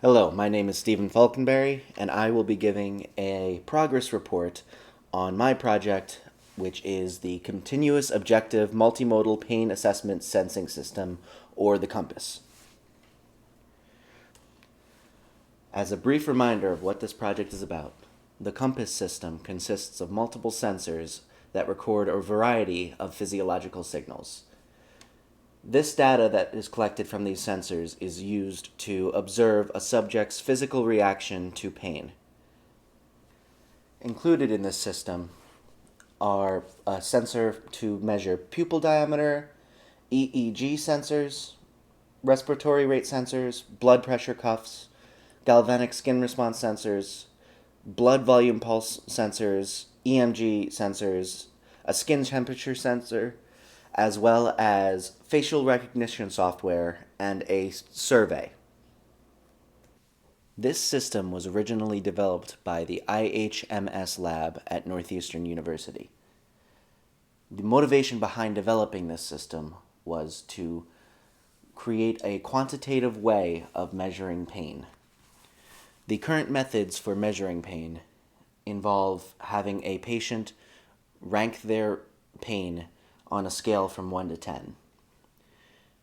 Hello, my name is Stephen Falkenberry, and I will be giving a progress report on my project, which is the Continuous Objective Multimodal Pain Assessment Sensing System, or the COMPASS. As a brief reminder of what this project is about, the COMPASS system consists of multiple sensors that record a variety of physiological signals. This data that is collected from these sensors is used to observe a subject's physical reaction to pain. Included in this system are a sensor to measure pupil diameter, EEG sensors, respiratory rate sensors, blood pressure cuffs, galvanic skin response sensors, blood volume pulse sensors, EMG sensors, a skin temperature sensor, as well as facial recognition software and a survey. This system was originally developed by the IHMS lab at Northeastern University. The motivation behind developing this system was to create a quantitative way of measuring pain. The current methods for measuring pain involve having a patient rank their pain on a scale from 1 to 10.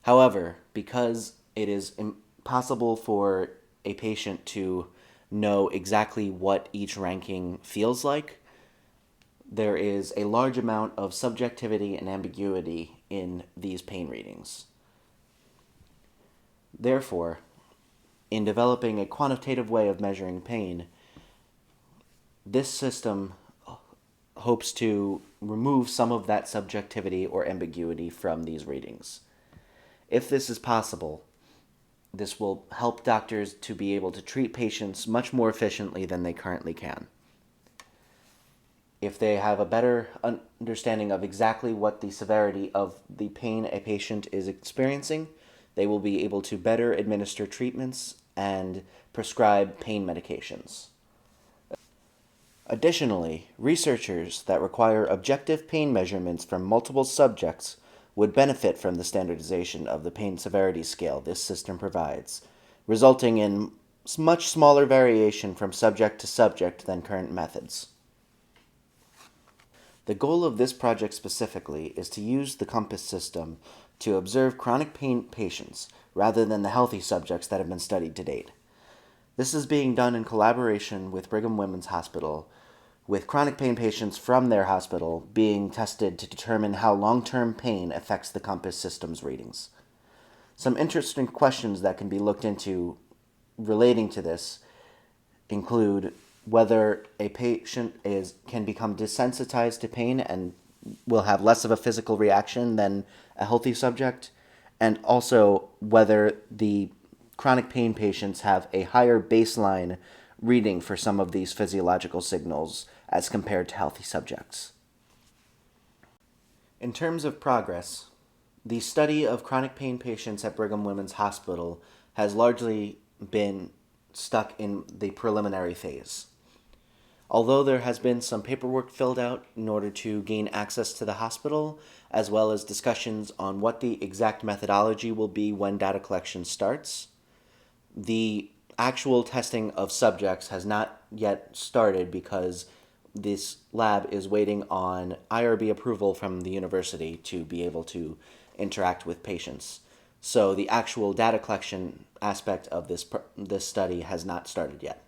However, because it is impossible for a patient to know exactly what each ranking feels like, there is a large amount of subjectivity and ambiguity in these pain readings. Therefore, in developing a quantitative way of measuring pain, this system hopes to remove some of that subjectivity or ambiguity from these readings. If this is possible, this will help doctors to be able to treat patients much more efficiently than they currently can. If they have a better understanding of exactly what the severity of the pain a patient is experiencing, they will be able to better administer treatments and prescribe pain medications. Additionally, researchers that require objective pain measurements from multiple subjects would benefit from the standardization of the pain severity scale this system provides, resulting in much smaller variation from subject to subject than current methods. The goal of this project specifically is to use the COMPASS system to observe chronic pain patients rather than the healthy subjects that have been studied to date. This is being done in collaboration with Brigham Women's Hospital, with chronic pain patients from their hospital being tested to determine how long-term pain affects the COMPASS system's readings. Some interesting questions that can be looked into relating to this include whether a patient can become desensitized to pain and will have less of a physical reaction than a healthy subject, and also whether the chronic pain patients have a higher baseline reading for some of these physiological signals as compared to healthy subjects. In terms of progress, the study of chronic pain patients at Brigham Women's Hospital has largely been stuck in the preliminary phase. Although there has been some paperwork filled out in order to gain access to the hospital, as well as discussions on what the exact methodology will be when data collection starts, the actual testing of subjects has not yet started because this lab is waiting on IRB approval from the university to be able to interact with patients. So the actual data collection aspect of this study has not started yet.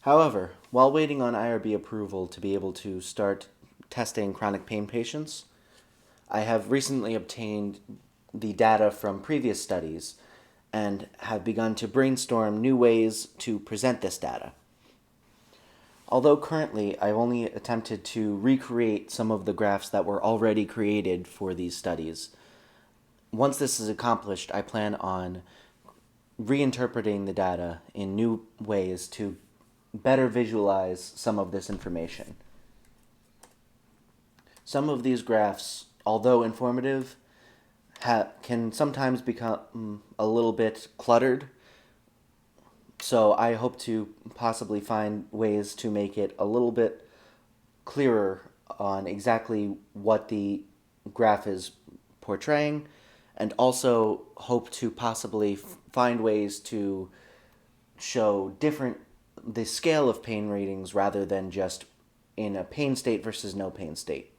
However, while waiting on IRB approval to be able to start testing chronic pain patients, I have recently obtained the data from previous studies and have begun to brainstorm new ways to present this data. Although currently I've only attempted to recreate some of the graphs that were already created for these studies, once this is accomplished, I plan on reinterpreting the data in new ways to better visualize some of this information. Some of these graphs, although informative, can sometimes become a little bit cluttered, so I hope to possibly find ways to make it a little bit clearer on exactly what the graph is portraying, and also hope to possibly find ways to show the scale of pain readings rather than just in a pain state versus no pain state.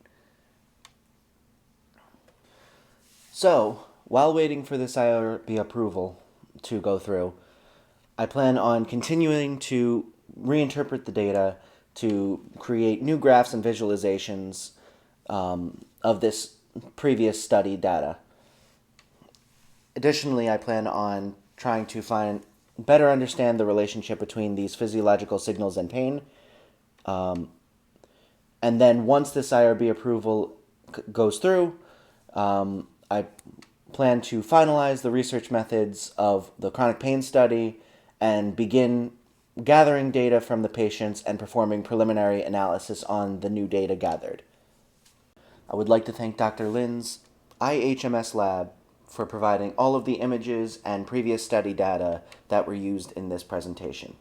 So, while waiting for this IRB approval to go through, I plan on continuing to reinterpret the data to create new graphs and visualizations of this previous study data. Additionally, I plan on trying to better understand the relationship between these physiological signals and pain. And then once this IRB approval goes through, I plan to finalize the research methods of the chronic pain study and begin gathering data from the patients and performing preliminary analysis on the new data gathered. I would like to thank Dr. Lin's IHMS lab for providing all of the images and previous study data that were used in this presentation.